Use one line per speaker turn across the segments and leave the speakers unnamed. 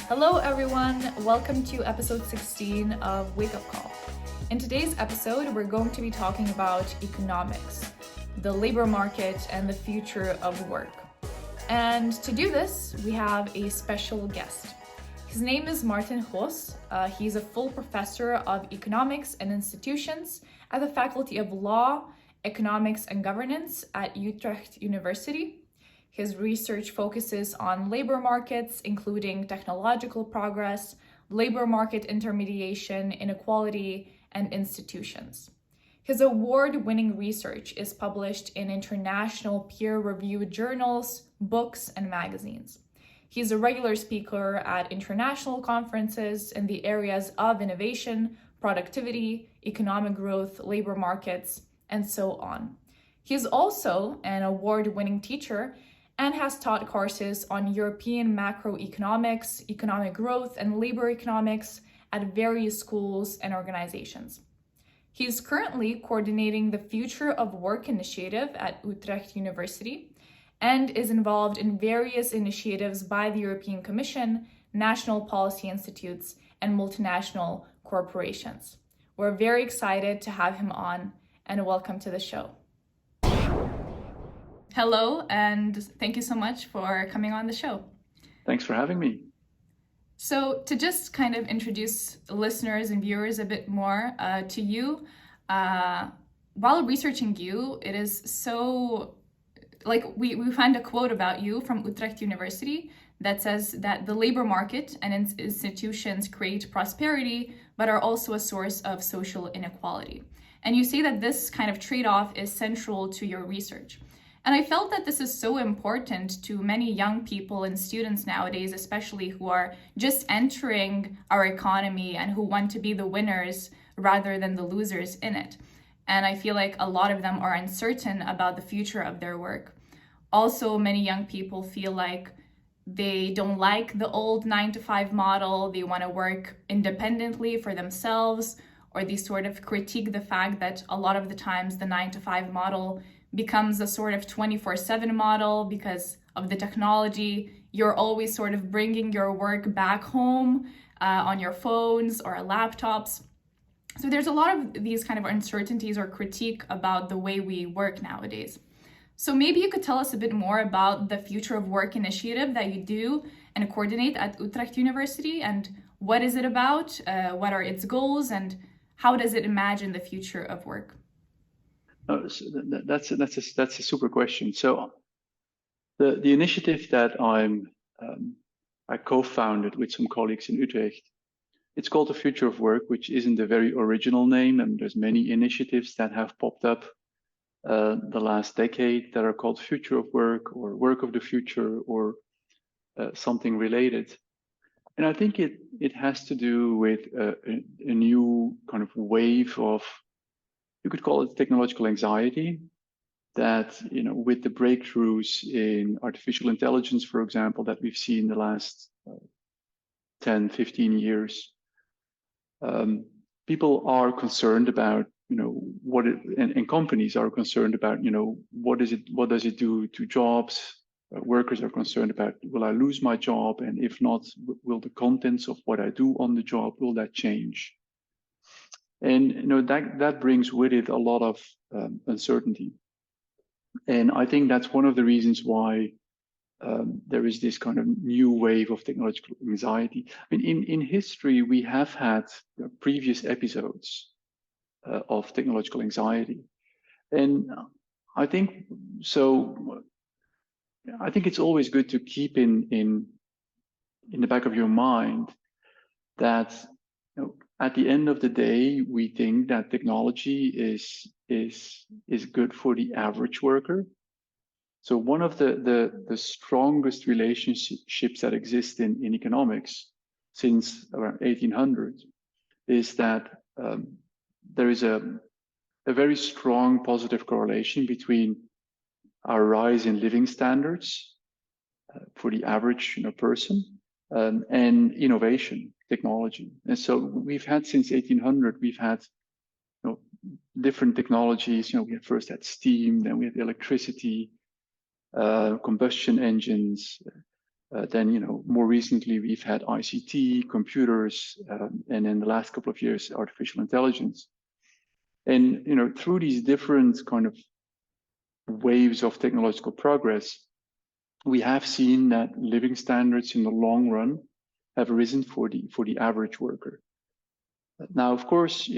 Hello everyone, welcome to episode 16 of Wake Up Call. In today's episode, we're going to be talking about economics, the labor market, and the future of work. And to do this, we have a special guest. His name is Maarten Good. He's a full professor of economics and institutions at the Faculty of Law, Economics and Governance at Utrecht University. His research focuses on labor markets, including technological progress, labor market intermediation, inequality, and institutions. His award-winning research is published in international peer-reviewed journals, books, and magazines. He's a regular speaker at international conferences in the areas of innovation, productivity, economic growth, labor markets, and so on. He's also an award-winning teacher and has taught courses on European macroeconomics, economic growth, and labor economics at various schools and organizations. He's currently coordinating the Future of Work initiative at Utrecht University and is involved in various initiatives by the European Commission, national policy institutes, and multinational corporations. We're very excited to have him on, and welcome to the show. Hello, and thank you so much for coming on the show.
Thanks for having me.
So to just kind of introduce listeners and viewers a bit more to you, while researching you, it is so, we find a quote about you from Utrecht University that says that the labor market and institutions create prosperity, but are also a source of social inequality. And you say that this kind of trade-off is central to your research. And I felt that this is so important to many young people and students nowadays, especially who are just entering our economy and who want to be the winners rather than the losers in it. And I feel like a lot of them are uncertain about the future of their work. Also, many young people feel like they don't like the old 9-to-5 model. They want to work independently for themselves, or they sort of critique the fact that a lot of the times the 9-to-5 model becomes a sort of 24/7 model because of the technology. You're always sort of bringing your work back home on your phones or laptops. So there's a lot of these kind of uncertainties or critique about the way we work nowadays. So maybe you could tell us a bit more about the Future of Work initiative that you do and coordinate at Utrecht University, and what is it about, what are its goals, and how does it imagine the future of work?
So that's a super question. So the initiative that I co-founded with some colleagues in Utrecht, it's called the Future of Work, which isn't a very original name, and there's many initiatives that have popped up the last decade that are called Future of Work or Work of the Future or something related. And I think it has to do with a new kind of wave of, you could call it technological anxiety, that, with the breakthroughs in artificial intelligence, for example, that we've seen in the last 10, 15 years, people are concerned about, and companies are concerned about, what does it do to jobs? Workers are concerned about, will I lose my job? And if not, will the contents of what I do on the job, will that change? And that brings with it a lot of uncertainty. And I think that's one of the reasons why there is this kind of new wave of technological anxiety. I mean, in history, we have had previous episodes of technological anxiety. And I think so. I think it's always good to keep in the back of your mind that at the end of the day, we think that technology is good for the average worker. So one of the strongest relationships that exist in economics since around 1800 is that there is a very strong positive correlation between our rise in living standards for the average person and innovation, technology. And so we've had since 1800, we've had different technologies. We first had steam, then we had electricity, combustion engines, Then, more recently, we've had ICT, computers, and in the last couple of years, artificial intelligence. And, through these different kind of waves of technological progress, we have seen that living standards in the long run have risen for the average worker. Now, of course,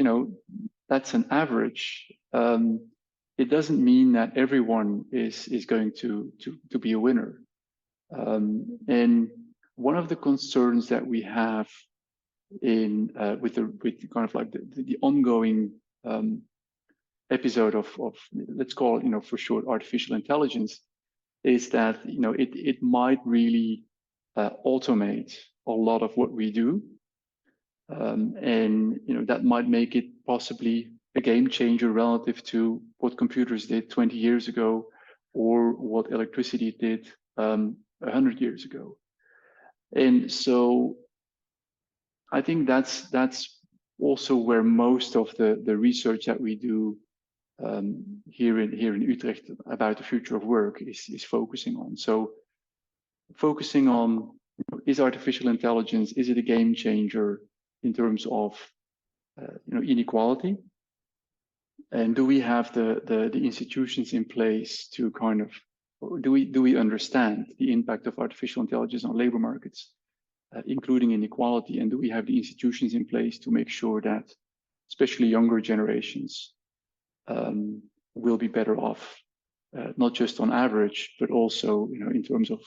that's an average. It doesn't mean that everyone is going to be a winner. And one of the concerns that we have with kind of like the ongoing episode of let's call it, for short, artificial intelligence, is that it might really automate a lot of what we do, and that might make it possibly a game changer relative to what computers did 20 years ago, or what electricity did 100 years ago. And so I think that's also where most of the research that we do here in Utrecht about the future of work is focusing on. So focusing on, is artificial intelligence, is it a game changer in terms of inequality? And do we have the institutions in place to kind of, do we understand the impact of artificial intelligence on labor markets, including inequality? And do we have the institutions in place to make sure that especially younger generations will be better off, not just on average, but also in terms of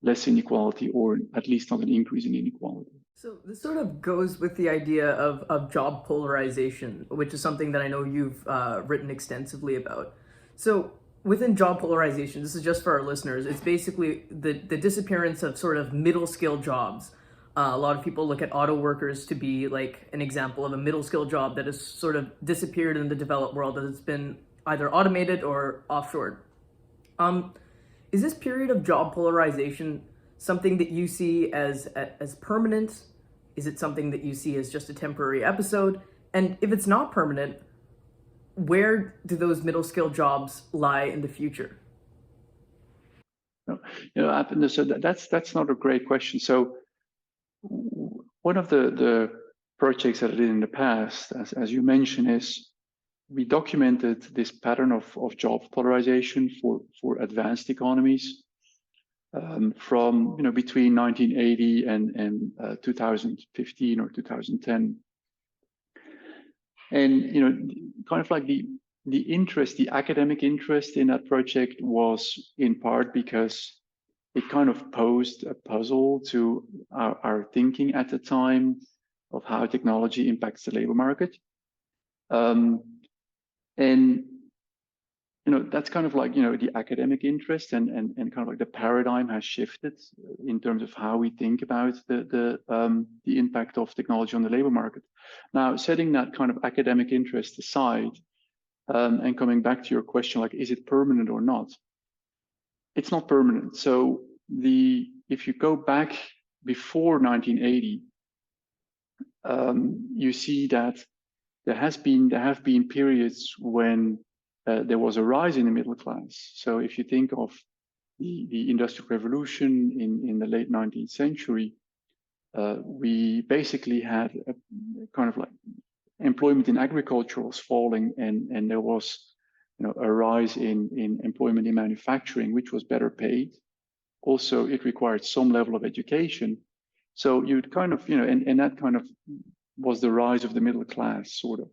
less inequality, or at least not an increase in inequality?
So this sort of goes with the idea of job polarization, which is something that I know you've written extensively about. So within job polarization, this is just for our listeners, it's basically the disappearance of sort of middle skill jobs. A lot of people look at auto workers to be like an example of a middle skill job that has sort of disappeared in the developed world, that it's been either automated or offshored. Is this period of job polarization something that you see as permanent? Is it something that you see as just a temporary episode? And if it's not permanent, where do those middle skill jobs lie in the future?
So that's not a great question. So one of the projects that I did in the past, as you mentioned, is we documented this pattern of job polarization for advanced economies from between 1980 and 2015 or 2010. And kind of like the academic interest in that project was in part because it kind of posed a puzzle to our thinking at the time of how technology impacts the labor market. And that's kind of like the academic interest, and kind of like the paradigm has shifted in terms of how we think about the impact of technology on the labor market. Now, setting that kind of academic interest aside, and coming back to your question, like, is it permanent or not? It's not permanent. So if you go back before 1980, you see that there have been periods when there was a rise in the middle class. So if you think of the Industrial Revolution in the late 19th century, we basically had a kind of like employment in agriculture was falling, and there was a rise in employment in manufacturing, which was better paid. Also, it required some level of education. So you'd kind of, and that kind of was the rise of the middle class, sort of.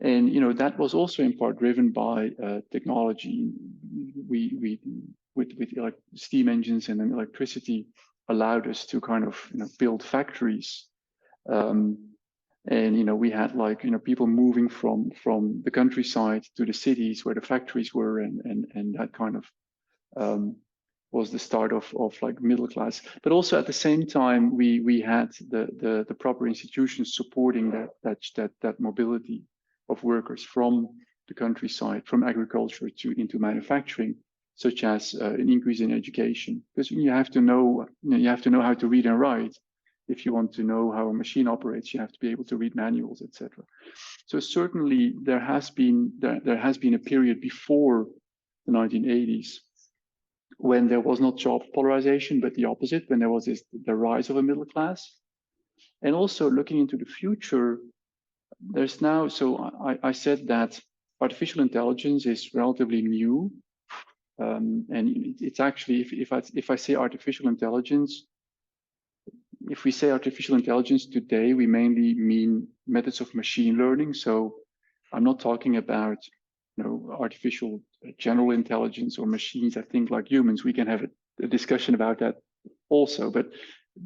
And that was also in part driven by technology. We with steam engines and electricity allowed us to kind of build factories. And we had people moving from the countryside to the cities where the factories were, and that kind of was the start of like middle class. But also at the same time, we had the proper institutions supporting that mobility of workers from the countryside, from agriculture into manufacturing, such as an increase in education, because you have to know how to read and write. If you want to know how a machine operates, you have to be able to read manuals, etc. So certainly there has been a period before the 1980s when there was not job polarization, but the opposite, when there was the rise of a middle class. And also looking into the future, there's now, so I said that artificial intelligence is relatively new. And it's actually, if I say artificial intelligence, if we say artificial intelligence today, we mainly mean methods of machine learning. So I'm not talking about artificial general intelligence or machines that think like humans. We can have a discussion about that also, but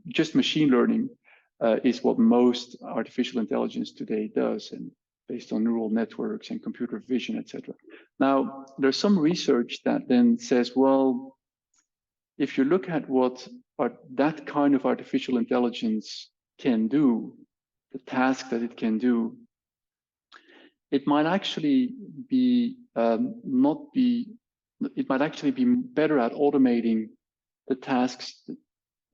just machine learning is what most artificial intelligence today does, and based on neural networks and computer vision, etc. Now, there's some research that then says, well, if you look at what that kind of artificial intelligence can do, the task that it can do, it might actually be it might actually be better at automating the tasks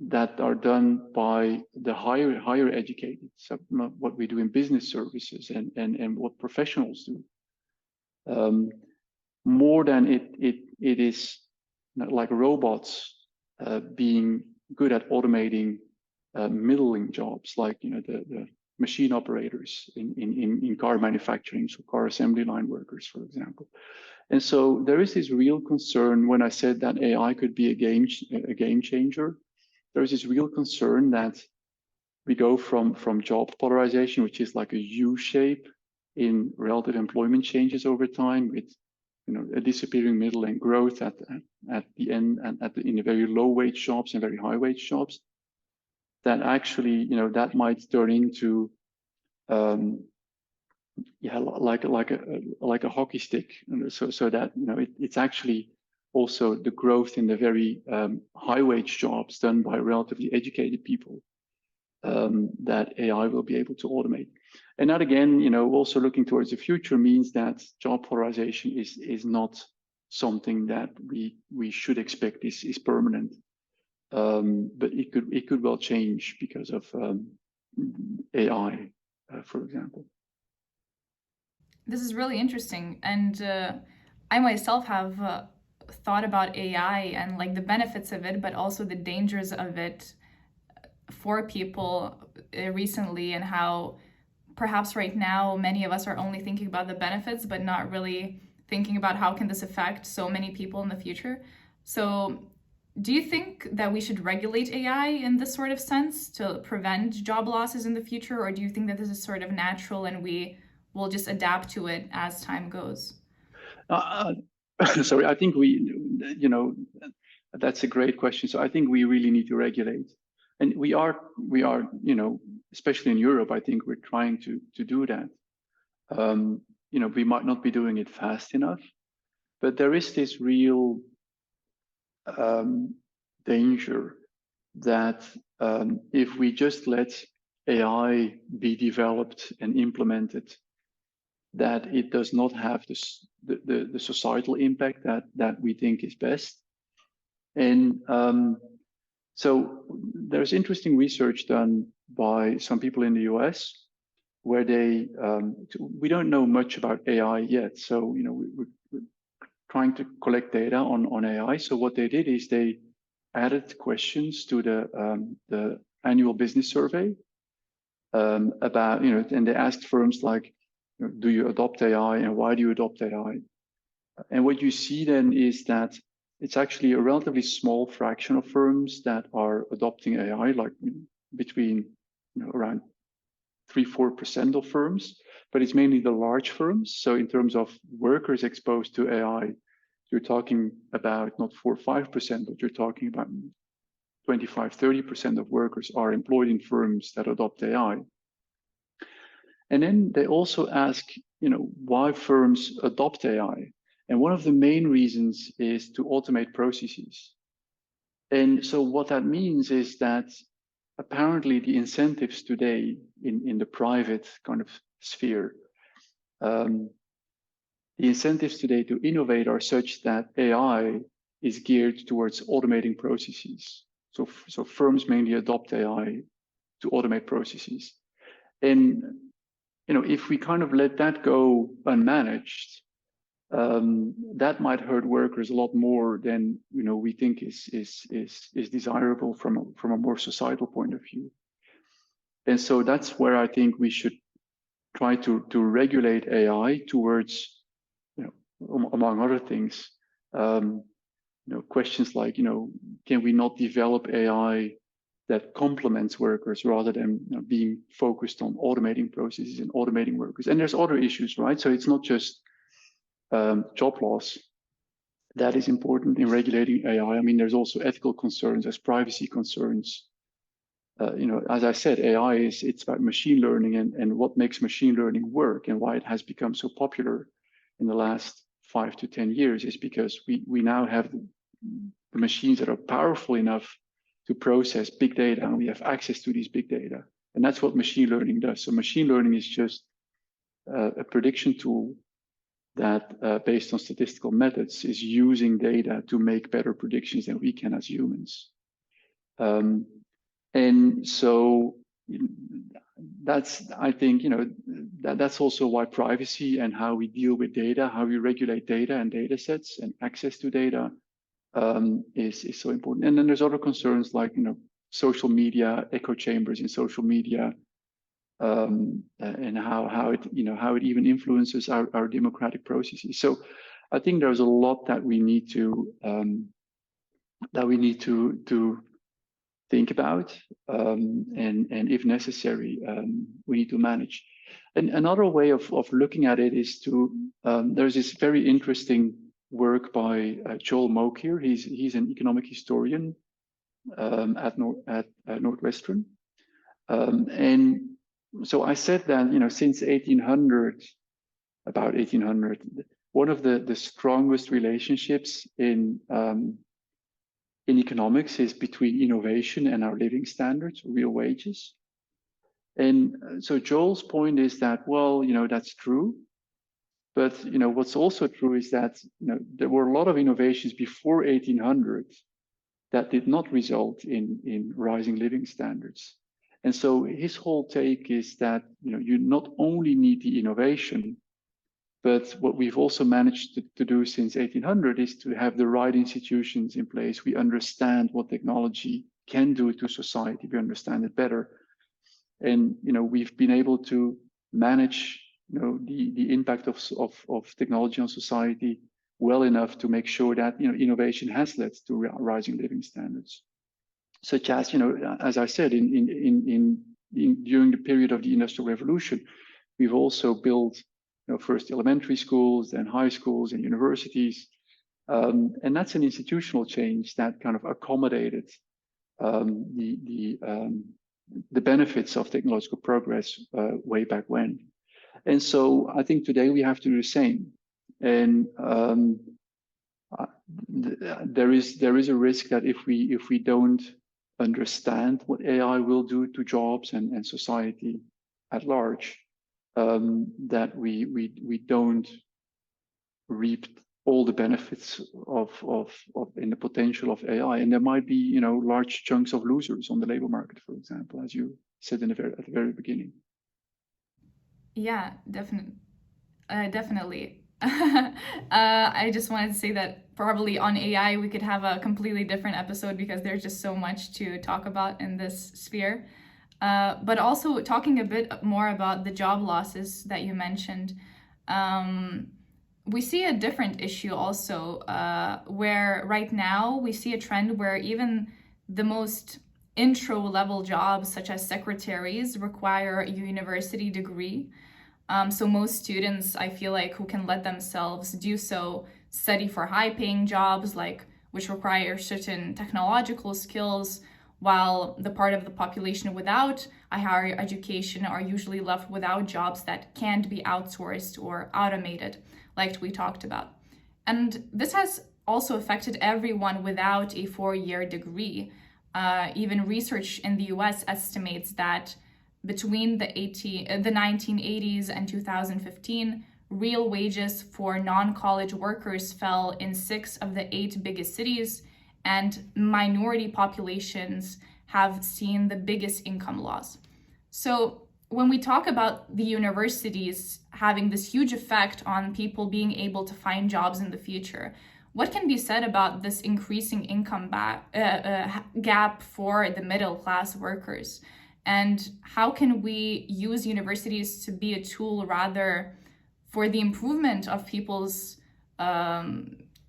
that are done by the higher educated, so what we do in business services and what professionals do, more than it is like robots being good at automating middling jobs, like the machine operators in car manufacturing, so car assembly line workers, for example. And so there is this real concern when I said that AI could be a game changer. There is this real concern that we go from job polarization, which is like a U shape in relative employment changes over time, with a disappearing middle and growth at the end, and in the very low wage jobs and very high wage jobs, that actually that might turn into like a hockey stick, so that it's actually also the growth in the very high wage jobs done by relatively educated people that AI will be able to automate. And that again, also looking towards the future means that job polarization is not something that we should expect is permanent, but it could well change because of AI, for example.
This is really interesting, and I myself have thought about AI and like the benefits of it, but also the dangers of it for people recently, and how perhaps right now many of us are only thinking about the benefits but not really thinking about how can this affect so many people in the future. So do you think that we should regulate AI in this sort of sense to prevent job losses in the future, or do you think that this is sort of natural and we will just adapt to it as time goes?
Sorry, I think that's a great question. So I think we really need to regulate, and we are, especially in Europe, I think we're trying to do that. We might not be doing it fast enough, but there is this real danger that if we just let AI be developed and implemented, that it does not have the societal impact that we think is best. And so there's interesting research done by some people in the US where we don't know much about AI yet. So, we're trying to collect data on AI. So what they did is they added questions to the annual business survey about, and they asked firms like, do you adopt AI and why do you adopt AI? And what you see then is that it's actually a relatively small fraction of firms that are adopting AI, like between around 3-4% of firms, but it's mainly the large firms. So in terms of workers exposed to AI, you're talking about not 4 or 5%, but you're talking about 25-30% of workers are employed in firms that adopt AI. And then they also ask, why firms adopt AI. And one of the main reasons is to automate processes. And so what that means is that apparently the incentives today in the private kind of sphere, the incentives today to innovate are such that AI is geared towards automating processes. So firms mainly adopt AI to automate processes. And if we kind of let that go unmanaged, that might hurt workers a lot more than we think is desirable from a more societal point of view. And so that's where I think we should try to regulate AI towards, among other things, questions like, can we not develop AI that complements workers rather than being focused on automating processes and automating workers? And there's other issues, right? So it's not just job loss that is important in regulating AI. I mean, there's also ethical concerns, there's privacy concerns. As I said, AI it's about machine learning and what makes machine learning work, and why it has become so popular in the last 5 to 10 years is because we now have the machines that are powerful enough to process big data, and we have access to these big data. And that's what machine learning does. So machine learning is just a prediction tool that, based on statistical methods, is using data to make better predictions than we can as humans. And so that's, I think, that's also why privacy and how we deal with data, how we regulate data and data sets and access to data is so important. And then there's other concerns like, social media, echo chambers in social media, and how it even influences our democratic processes. So I think there's a lot that we need to think about, and if necessary, we need to manage. And another way of looking at it is to there's this very interesting work by Joel Mokyr. He's an economic historian at Northwestern, and so I said that since 1800, about 1800, one of the strongest relationships in economics is between innovation and our living standards, real wages. And so Joel's point is that, well, that's true. But, what's also true is that, there were a lot of innovations before 1800 that did not result in rising living standards. And so his whole take is that, you not only need the innovation, but what we've also managed to do since 1800 is to have the right institutions in place. We understand what technology can do to society. We understand it better. And, we've been able to manage, the impact of technology on society well enough to make sure that, innovation has led to rising living standards. Such as, as I said, during the period of the Industrial Revolution, we've also built first elementary schools, then high schools and universities. And that's an institutional change that kind of accommodated the benefits of technological progress way back when. And so I think today we have to do the same. And there is a risk that if we don't understand what AI will do to jobs and society at large, that we don't reap all the benefits of in the potential of AI, and there might be large chunks of losers on the labor market, for example, as you said at the very beginning.
Yeah, definitely. I just wanted to say that probably on AI we could have a completely different episode because there's just so much to talk about in this sphere. But also talking a bit more about the job losses that you mentioned, we see a different issue also, where right now we see a trend where even the most intro level jobs such as secretaries require a university degree. So most students, I feel like, who can let themselves do so, study for high paying jobs which require certain technological skills, while the part of the population without a higher education are usually left without jobs that can't be outsourced or automated, like we talked about. And this has also affected everyone without a 4-year degree. Even research in the US estimates that between the 1980s and 2015, real wages for non-college workers fell in 6 of the 8 biggest cities, and minority populations have seen the biggest income loss. So when we talk about the universities having this huge effect on people being able to find jobs in the future, what can be said about this increasing income gap for the middle class workers? And how can we use universities to be a tool rather for the improvement of people's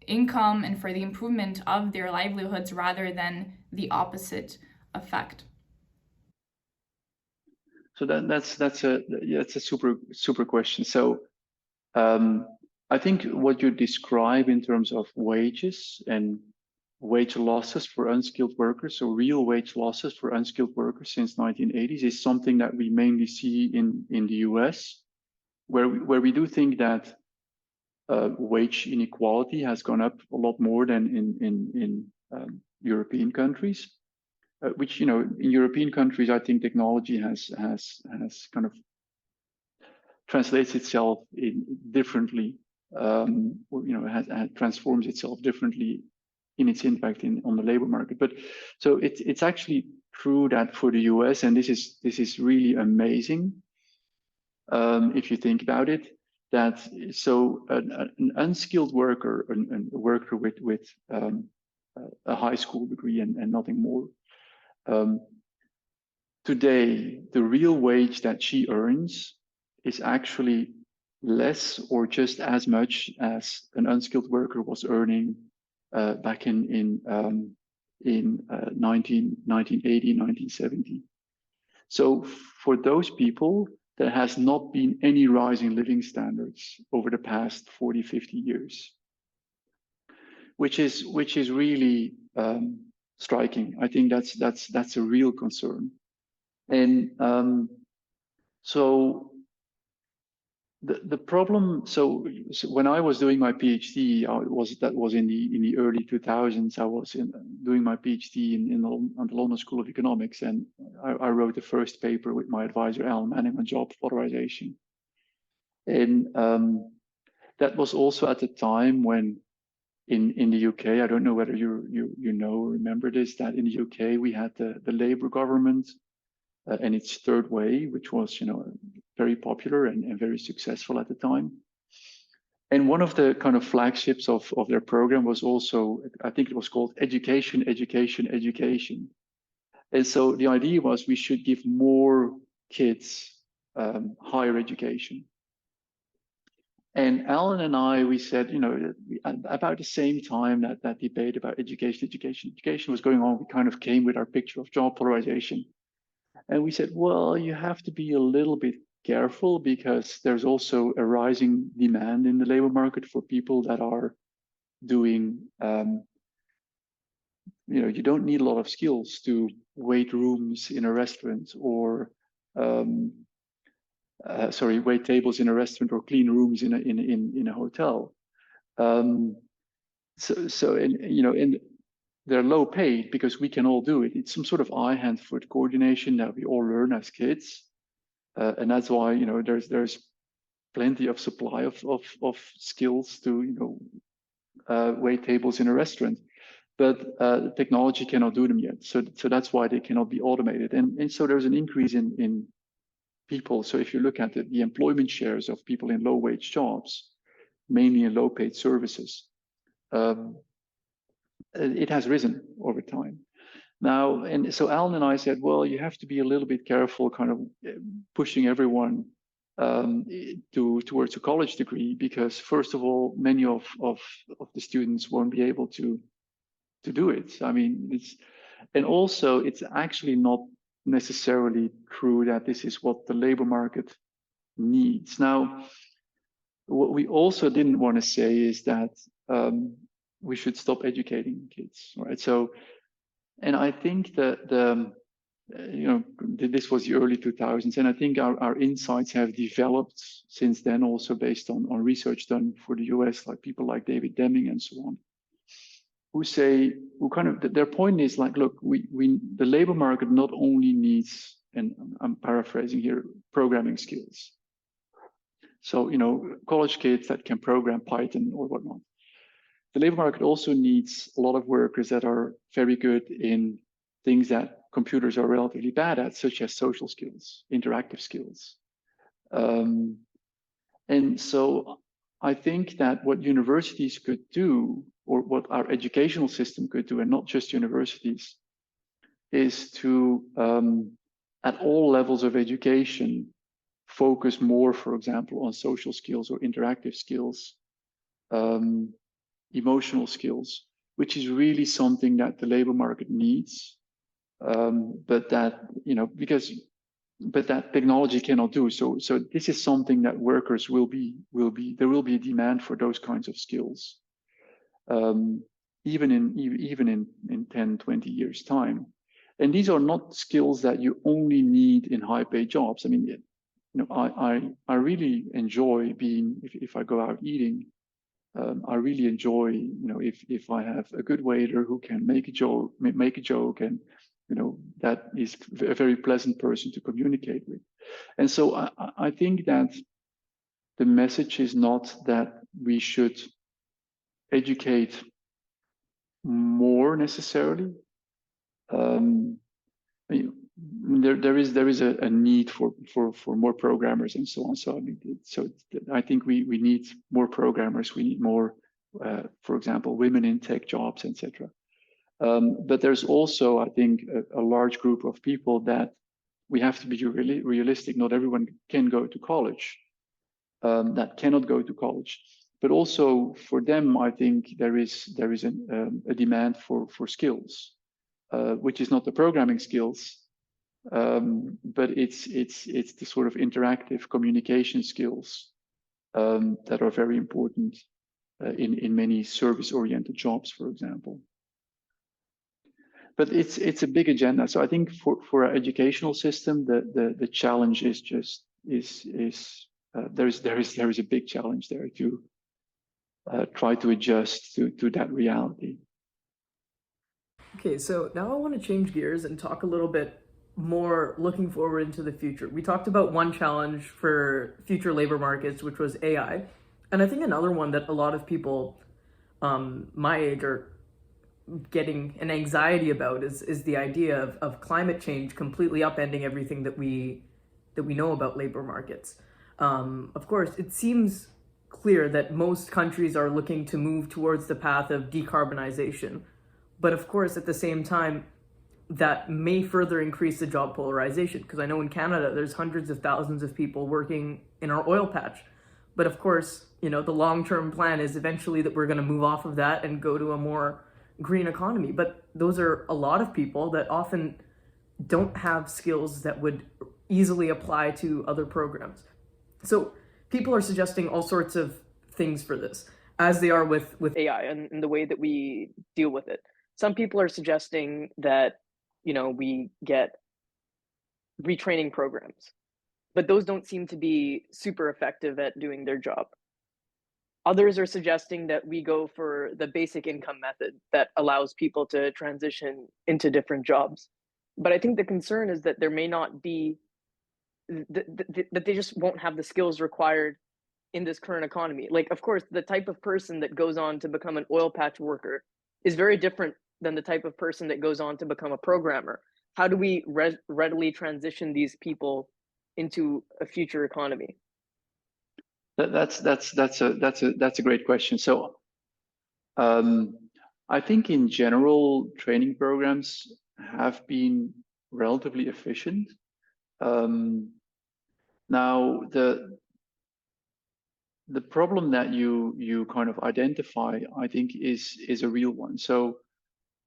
income and for the improvement of their livelihoods rather than the opposite effect?
So that's a super question. So I think what you describe in terms of wages and wage losses for unskilled workers, so real wage losses for unskilled workers since 1980s, is something that we mainly see in the US, where we do think that wage inequality has gone up a lot more than in European countries. Which, in European countries, I think technology has kind of translates itself differently, transforms itself differently in its impact on the labor market. But so it's actually true that for the US, and this is really amazing if you think about it, that so an unskilled worker, a worker with a high school degree and nothing more. Today, the real wage that she earns is actually less or just as much as an unskilled worker was earning back in 1980, 1970. So for those people, there has not been any rise in living standards over the past 40, 50 years, which is really striking. I think that's a real concern. And so the problem. So when I was doing my PhD, that was in the early 2000s. I was doing my PhD in the London School of Economics, and I wrote the first paper with my advisor Alan Manning on job polarization. And that was also at the time when in the UK, I don't know whether you remember this, that in the UK we had the Labour government. And its third way, which was, very popular and very successful at the time. And one of the kind of flagships of their program was also, I think it was called education, education, education. And so the idea was we should give more kids higher education. And Alan and I, we said, about the same time that debate about education was going on, we kind of came with our picture of job polarization. And we said, well, you have to be a little bit careful because there's also a rising demand in the labor market for people that are doing, you don't need a lot of skills to wait rooms in a restaurant or, wait tables in a restaurant or clean rooms in a hotel. And they're low paid because we can all do it. It's some sort of eye, hand, foot coordination that we all learn as kids. And that's why, there's plenty of supply of skills to, wait tables in a restaurant. But technology cannot do them yet. So that's why they cannot be automated. And so there's an increase in people. So if you look at the employment shares of people in low wage jobs, mainly in low paid services, it has risen over time. Now, and so Alan and I said, well, you have to be a little bit careful, kind of pushing everyone towards a college degree, because first of all, many of the students won't be able to do it. I mean, and also it's actually not necessarily true that this is what the labor market needs. Now, what we also didn't want to say is that we should stop educating kids, right? So, and I think that this was the early 2000s, and I think our insights have developed since then, also based on research done for the US, like people like David Deming and so on, their point is like, look, the labor market not only needs, and I'm paraphrasing here, programming skills. So, college kids that can program Python or whatnot. The labor market also needs a lot of workers that are very good in things that computers are relatively bad at, such as social skills, interactive skills. And so I think that what universities could do, or what our educational system could do, and not just universities, is to, at all levels of education, focus more, for example, on social skills or interactive skills, emotional skills, which is really something that the labor market needs, but that, but that technology cannot do. So this is something that workers there will be a demand for those kinds of skills, even in 10, 20 years time. And these are not skills that you only need in high paid jobs. I mean, I really enjoy being, if I go out eating, I really enjoy, if I have a good waiter who can make a joke, and that is a very pleasant person to communicate with. And so I think that the message is not that we should educate more necessarily. There is a need for more programmers and so on. So I think we need more programmers. We need more, for example, women in tech jobs, etc. But there's also, I think, a large group of people that we have to be realistic. Not everyone can go to college, that cannot go to college. But also for them, I think there is a demand for skills, which is not the programming skills, but it's the sort of interactive communication skills that are very important in many service-oriented jobs, for example. But it's a big agenda. So I think for our educational system, the challenge is just there is a big challenge there to try to adjust to that reality.
Okay, so now I want to change gears and talk a little bit more looking forward into the future. We talked about one challenge for future labor markets, which was AI. And I think another one that a lot of people my age are getting an anxiety about is the idea of climate change completely upending everything that we know about labor markets. Of course, it seems clear that most countries are looking to move towards the path of decarbonization. But of course, at the same time, that may further increase the job polarization. Because I know in Canada, there's hundreds of thousands of people working in our oil patch. But of course, the long-term plan is eventually that we're going to move off of that and go to a more green economy. But those are a lot of people that often don't have skills that would easily apply to other programs. So people are suggesting all sorts of things for this, as they are with AI and the way that we deal with it. Some people are suggesting that, we get retraining programs, but those don't seem to be super effective at doing their job. Others are suggesting that we go for the basic income method that allows people to transition into different jobs. But I think the concern is that there may not be, that they just won't have the skills required in this current economy. Like, of course, the type of person that goes on to become an oil patch worker is very different than the type of person that goes on to become a programmer. How do we readily transition these people into a future economy?
That's a great question. So I think in general, training programs have been relatively efficient. Now the problem that you kind of identify, I think, is a real one. So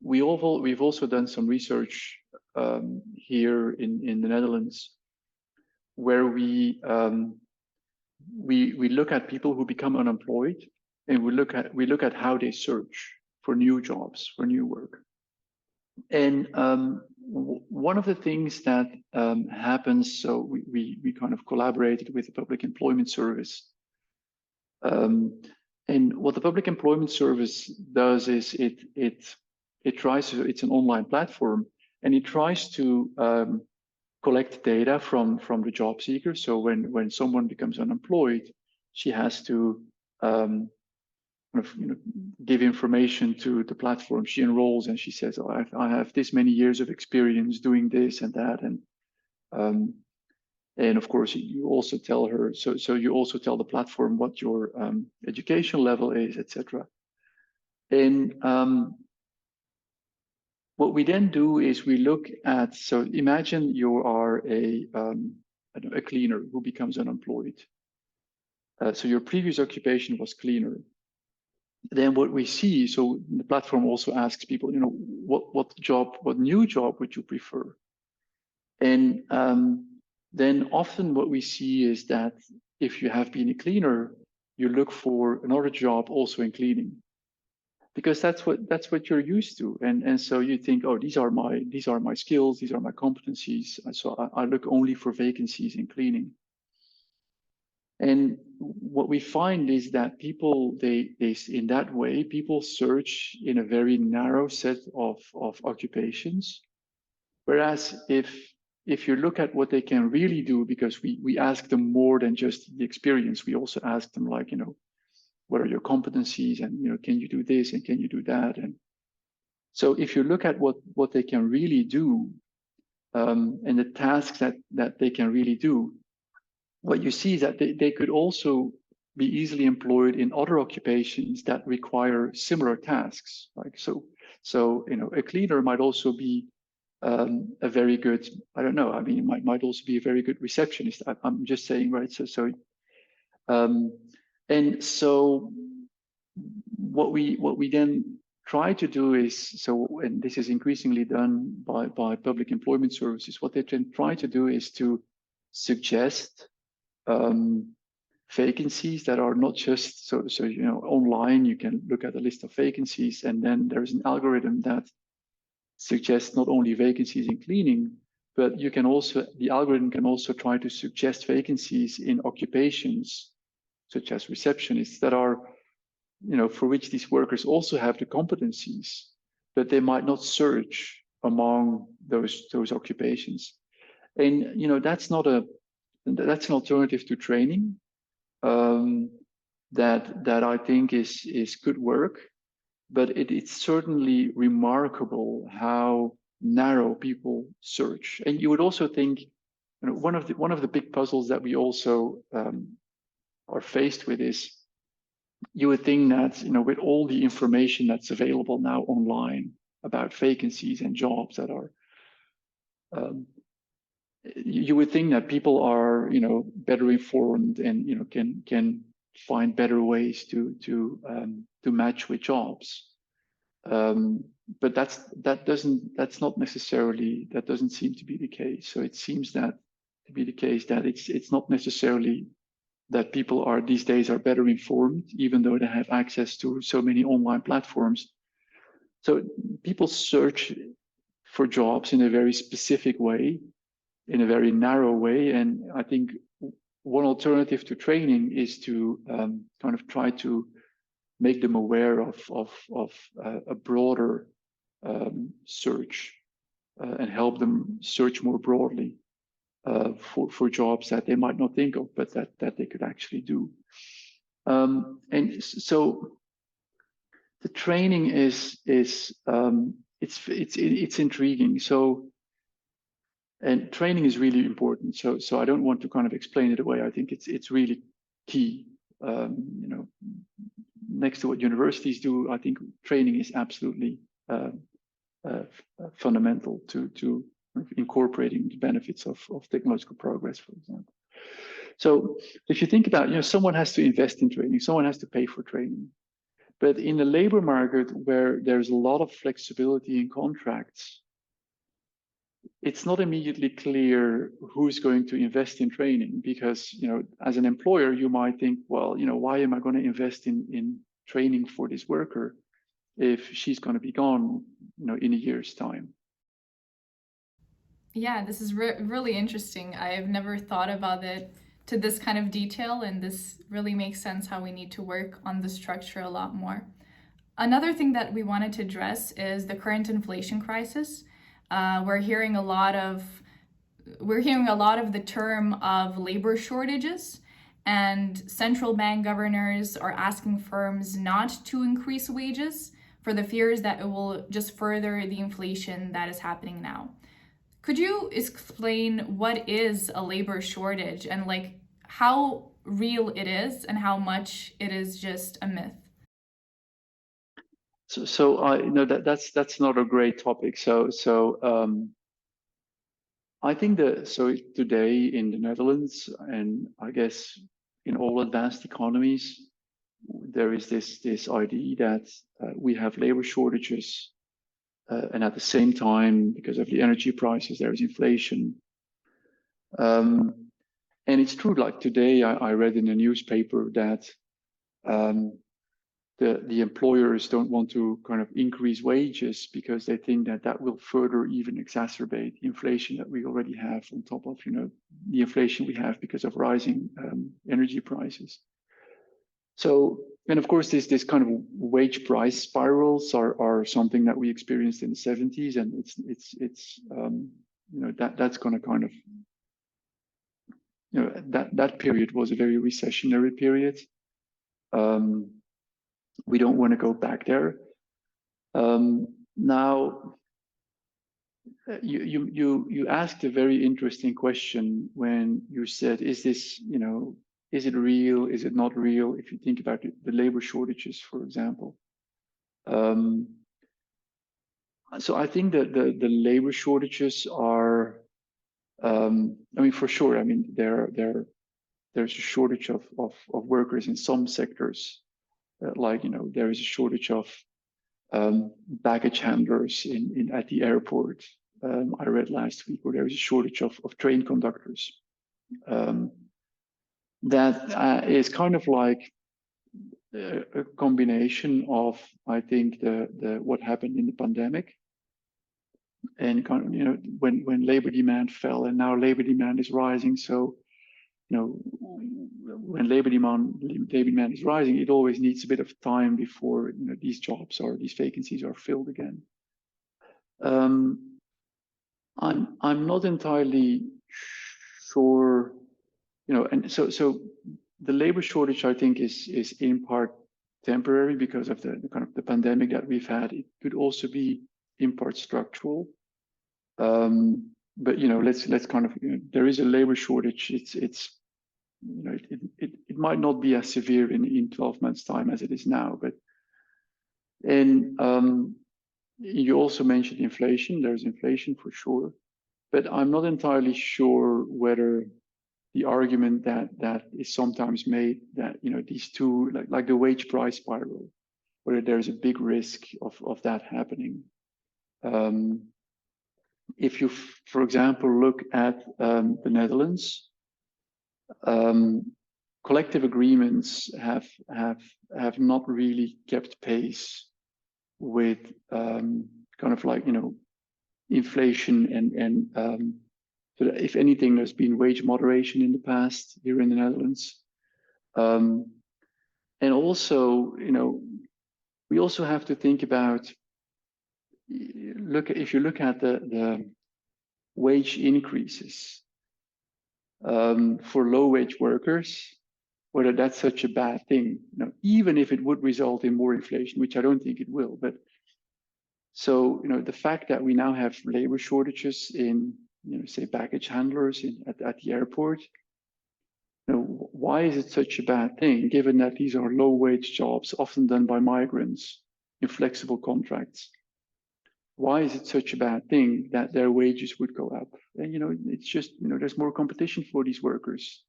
we've also done some research here in the Netherlands, where we look at people who become unemployed, and we look at how they search for new jobs, for new work. And one of the things that happens, so we kind of collaborated with the Public Employment Service. And what the Public Employment Service does is it tries to, it's an online platform, and it tries to collect data from the job seeker. So when someone becomes unemployed, she has to kind of, give information to the platform. She enrolls and she says, "Oh, I have this many years of experience doing this and that," and of course, you also tell her. So you also tell the platform what your education level is, etc. And what we then do is we look at. So imagine you are a cleaner who becomes unemployed. So your previous occupation was cleaner. Then what we see, so the platform also asks people, what new job would you prefer? And then often what we see is that if you have been a cleaner, you look for another job also in cleaning, because that's what you're used to, and so you think, oh, these are my skills, these are my competencies, so I look only for vacancies in cleaning. And what we find is that people, they in that way, people search in a very narrow set of occupations. Whereas if you look at what they can really do, because we ask them more than just the experience, we also ask them, like, what are your competencies, and can you do this and can you do that? And so if you look at what they can really do, and the tasks that they can really do, what you see is that they could also be easily employed in other occupations that require similar tasks. Like so a cleaner might also be a very good, I don't know, I mean, it might also be a very good receptionist. I'm just saying, right? And so what we then try to do is, and this is increasingly done by public employment services, what they then try to do is to suggest vacancies that are not just so online. You can look at a list of vacancies, and then there's an algorithm that suggests not only vacancies in cleaning, but the algorithm can also try to suggest vacancies in occupations such as receptionists that are, for which these workers also have the competencies, but they might not search among those occupations. And that's an alternative to training that I think is good work, but it's certainly remarkable how narrow people search. And you would also think, one of the big puzzles that we also are faced with is, you would think that with all the information that's available now online about vacancies and jobs that are you would think that people are better informed and can find better ways to match with jobs, but that doesn't seem to be the case. So it seems that to be the case that it's not necessarily that people are these days are better informed, even though they have access to so many online platforms. So people search for jobs in a very specific way, in a very narrow way. And I think one alternative to training is to kind of try to make them aware of a broader search and help them search more broadly for jobs that they might not think of, but that they could actually do. And so the training is it's intriguing. And training is really important. So I don't want to kind of explain it away. I think it's really key. Next to what universities do, I think training is absolutely fundamental to incorporating the benefits of technological progress, for example. So if you think about, someone has to invest in training, someone has to pay for training. But in the labor market where there's a lot of flexibility in contracts, it's not immediately clear who's going to invest in training, because as an employer you might think, well, why am I going to invest in training for this worker if she's going to be gone in a year's time?
Yeah, this is really interesting. I've never thought about it to this kind of detail, and this really makes sense how we need to work on the structure a lot more. Another thing that we wanted to address is the current inflation crisis. We're hearing a lot of the term of labor shortages, and central bank governors are asking firms not to increase wages for the fears that it will just further the inflation that is happening now. Could you explain what is a labor shortage and like how real it is and how much it is just a myth?
So I that's not a great topic. I think that today in the Netherlands, and I guess in all advanced economies, there is this idea that we have labor shortages, and at the same time, because of the energy prices, there is inflation. And it's true. Like today, I read in a newspaper that um, the employers don't want to kind of increase wages because they think that that will further even exacerbate inflation that we already have on top of the inflation we have because of rising energy prices. So, and of course, this kind of wage price spirals are something that we experienced in the 70s, and it's that's going to kind of that period was a very recessionary period. We don't want to go back there. Now, you asked a very interesting question when you said, is this, is it real? Is it not real? If you think about the labor shortages, for example. So I think that the labor shortages are, I mean, for sure. I mean, there's a shortage of workers in some sectors, like there is a shortage of baggage handlers at the airport. I read last week, or there is a shortage of train conductors. That is kind of like a combination of, I think, the what happened in the pandemic, and kind of, when labor demand fell, and now labor demand is rising. So when labor demand is rising, it always needs a bit of time before these jobs or these vacancies are filled again. I'm not entirely sure, and so the labor shortage, I think, is in part temporary because of the kind of the pandemic that we've had. It could also be in part structural. But let's kind of, there is a labor shortage. It might not be as severe in 12 months time as it is now, but you also mentioned inflation. There's inflation for sure, but I'm not entirely sure whether the argument that is sometimes made that these two, like the wage price spiral, whether there's a big risk of that happening. If you, for example, look at the Netherlands, collective agreements have not really kept pace with kind of like inflation, and so if anything, there's been wage moderation in the past here in the Netherlands, and also we also have to think about, if you look at the wage increases for low wage workers, whether that's such a bad thing, even if it would result in more inflation, which I don't think it will. But so the fact that we now have labor shortages in say baggage handlers at the airport, why is it such a bad thing, given that these are low wage jobs often done by migrants in flexible contracts? Why is it such a bad thing that their wages would go up? And it's just there's more competition for these workers,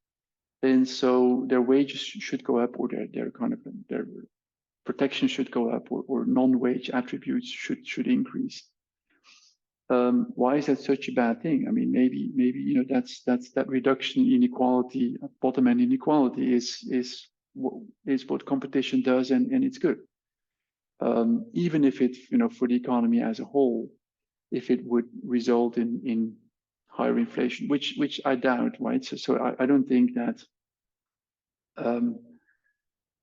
and so their wages should go up, or their kind of their protection should go up, or non-wage attributes should increase. Why is that such a bad thing? I mean, maybe that's that reduction in inequality, bottom end inequality is what competition does, and it's good. Even if it, for the economy as a whole, if it would result in higher inflation, which I doubt, right? So I don't think that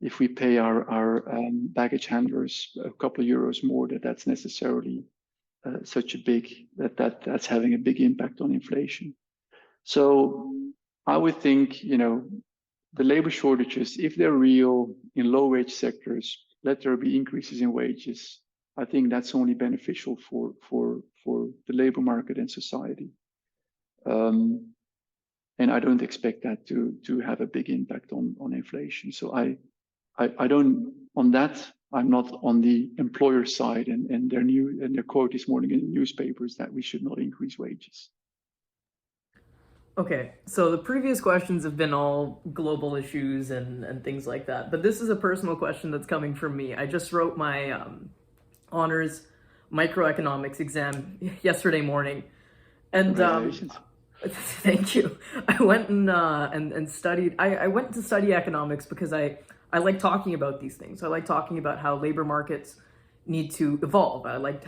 if we pay our baggage handlers a couple of euros more, that's necessarily such a big, that's having a big impact on inflation. So I would think, the labor shortages, if they're real in low wage sectors, let there be increases in wages. I think that's only beneficial for the labor market and society. And I don't expect that to have a big impact on inflation. So I don't, on that, I'm not on the employer side, and their quote this morning in the newspapers that we should not increase wages.
Okay, so the previous questions have been all global issues and things like that, but this is a personal question that's coming from me. I just wrote my honors microeconomics exam yesterday morning, and thank you. I went and studied. I went to study economics because I like talking about these things. I like talking about how labor markets need to evolve. I like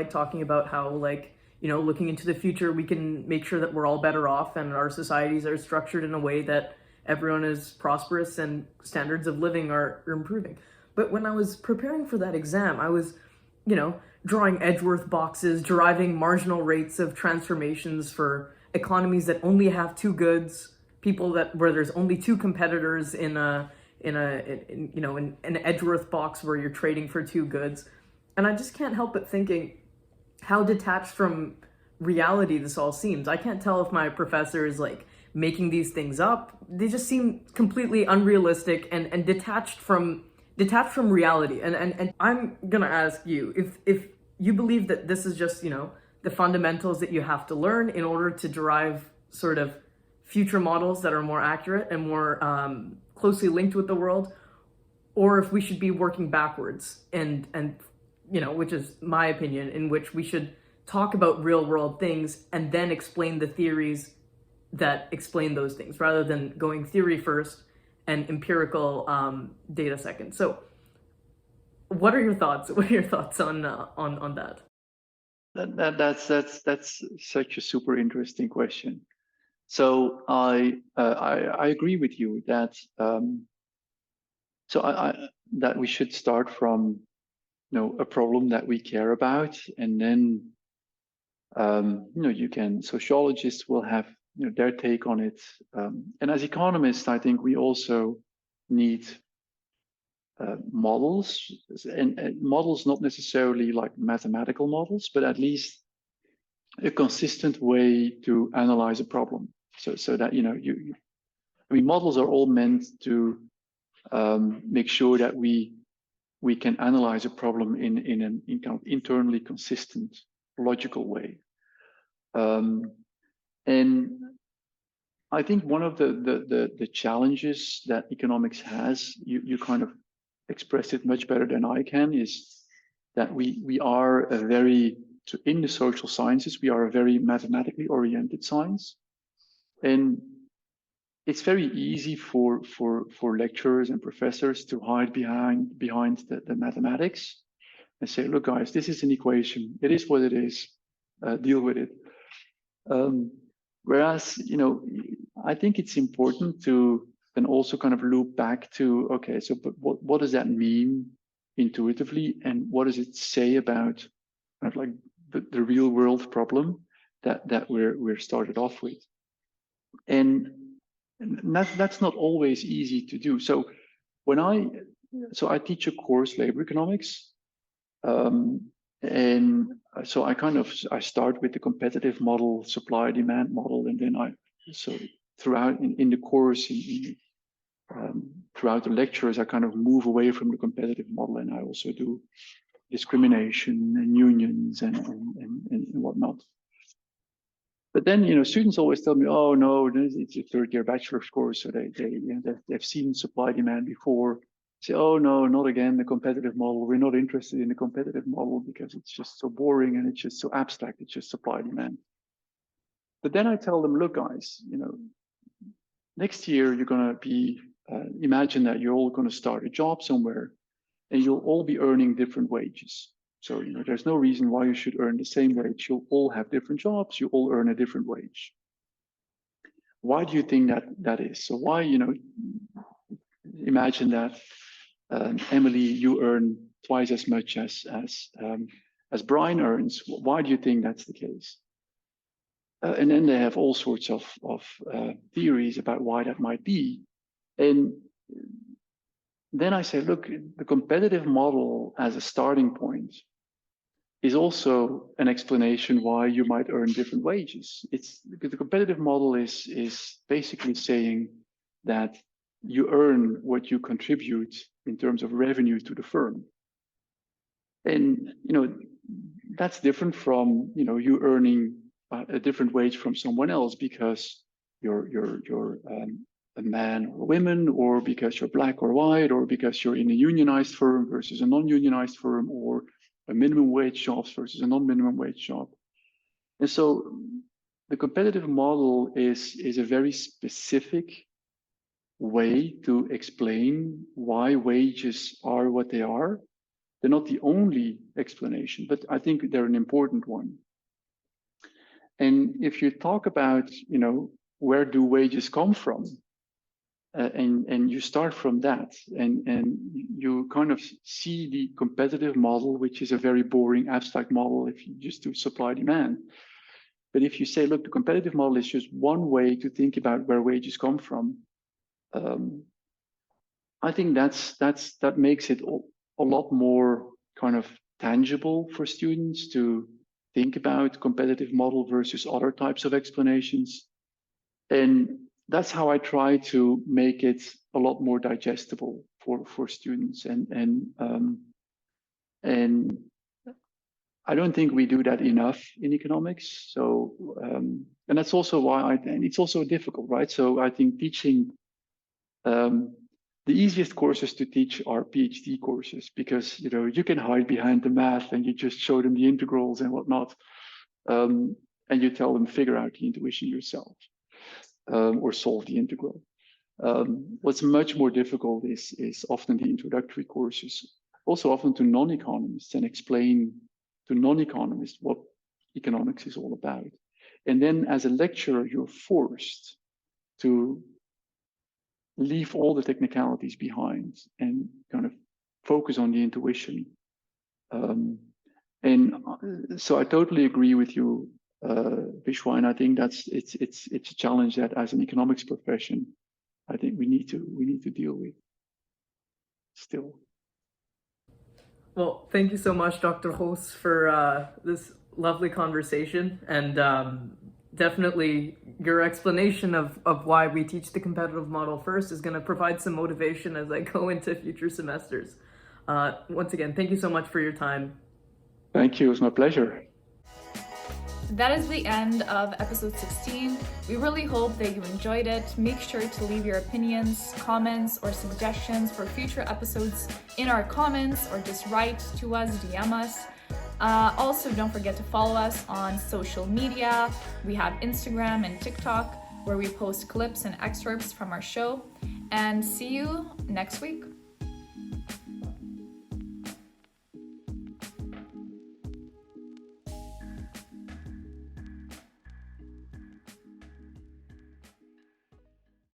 talking about how, like, you know, looking into the future, we can make sure that we're all better off and our societies are structured in a way that everyone is prosperous and standards of living are improving. But when I was preparing for that exam, I was, you know, drawing Edgeworth boxes, deriving marginal rates of transformations for economies that only have two goods, where there's only two competitors in an Edgeworth box where you're trading for two goods. And I just can't help but thinking how detached from reality this all seems. I can't tell if my professor is like making these things up. They just seem completely unrealistic and detached from reality. And I'm gonna ask you if you believe that this is just, you know, the fundamentals that you have to learn in order to derive sort of future models that are more accurate and more closely linked with the world, or if we should be working backwards and you know, which is my opinion, in which we should talk about real world things and then explain the theories that explain those things, rather than going theory first and empirical data second. So what are your thoughts? What are your thoughts on that?
That's such a super interesting question. So I agree with you that that we should start from, you know, a problem that we care about, and then you know, sociologists will have, you know, their take on it, and as economists, I think we also need models, and models not necessarily like mathematical models, but at least a consistent way to analyze a problem. So that, you know, I mean, models are all meant to make sure that we can analyze a problem in kind of internally consistent, logical way. And I think one of the challenges that economics has, you kind of expressed it much better than I can, is that we are in the social sciences, we are a very mathematically oriented science. And it's very easy for lecturers and professors to hide behind the mathematics and say, look, guys, this is an equation. It is what it is. Deal with it. Whereas, you know, I think it's important to then also kind of loop back to, okay, so but what does that mean intuitively, and what does it say about kind of like the real world problem that we're started off with? And that's not always easy to do. So I teach a course, labor economics, and so I start with the competitive model, supply demand model, and then throughout in the course, throughout the lectures, I kind of move away from the competitive model, and I also do discrimination and unions and whatnot. But then, you know, students always tell me, "Oh no, it's a third-year bachelor's course, so they've seen supply demand before." Say, "Oh no, not again, the competitive model. We're not interested in the competitive model because it's just so boring and it's just so abstract. It's just supply demand." But then I tell them, "Look, guys, you know, next year you're going to be imagine that you're all going to start a job somewhere, and you'll all be earning different wages. So, you know, there's no reason why you should earn the same wage. You'll all have different jobs. You all earn a different wage. Why do you think that is? So why, you know, imagine that Emily, you earn twice as much as Brian earns. Why do you think that's the case?" And then they have all sorts of theories about why that might be. And then I say, look, the competitive model as a starting point is also an explanation why you might earn different wages. It's because the competitive model is basically saying that you earn what you contribute in terms of revenue to the firm. And that's different from you earning a different wage from someone else because you're a man or a woman, or because you're black or white, or because you're in a unionized firm versus a non-unionized firm, or a minimum wage job versus a non-minimum wage job. And so the competitive model is a very specific way to explain why wages are what they are. They're not the only explanation, but I think they're an important one. And if you talk about, where do wages come from? And you start from that, and you kind of see the competitive model, which is a very boring abstract model if you just do supply demand. But if you say, look, the competitive model is just one way to think about where wages come from, I think that makes it a lot more kind of tangible for students to think about competitive model versus other types of explanations. And that's how I try to make it a lot more digestible for students. And I don't think we do that enough in economics. So, and that's also why and it's also difficult, right? So I think teaching, the easiest courses to teach are PhD courses, because you can hide behind the math and you just show them the integrals and whatnot, and you tell them figure out the intuition yourself, or solve the integral. What's much more difficult is often the introductory courses, also often to non-economists, and explain to non-economists what economics is all about. And then as a lecturer, you're forced to leave all the technicalities behind and kind of focus on the intuition. And so I totally agree with you, Vishwa, and I think it's a challenge that as an economics profession, I think we need to deal with still.
Well, thank you so much, Dr. Goos, for this lovely conversation, and definitely your explanation of why we teach the competitive model first is going to provide some motivation as I go into future semesters. Once again, thank you so much for your time.
Thank you. It was my pleasure.
That is the end of episode 16. We really hope that you enjoyed it. Make sure to leave your opinions, comments, or suggestions for future episodes in our comments, or just write to us, DM us. Also, don't forget to follow us on social media. We have Instagram and TikTok, where we post clips and excerpts from our show. And see you next week.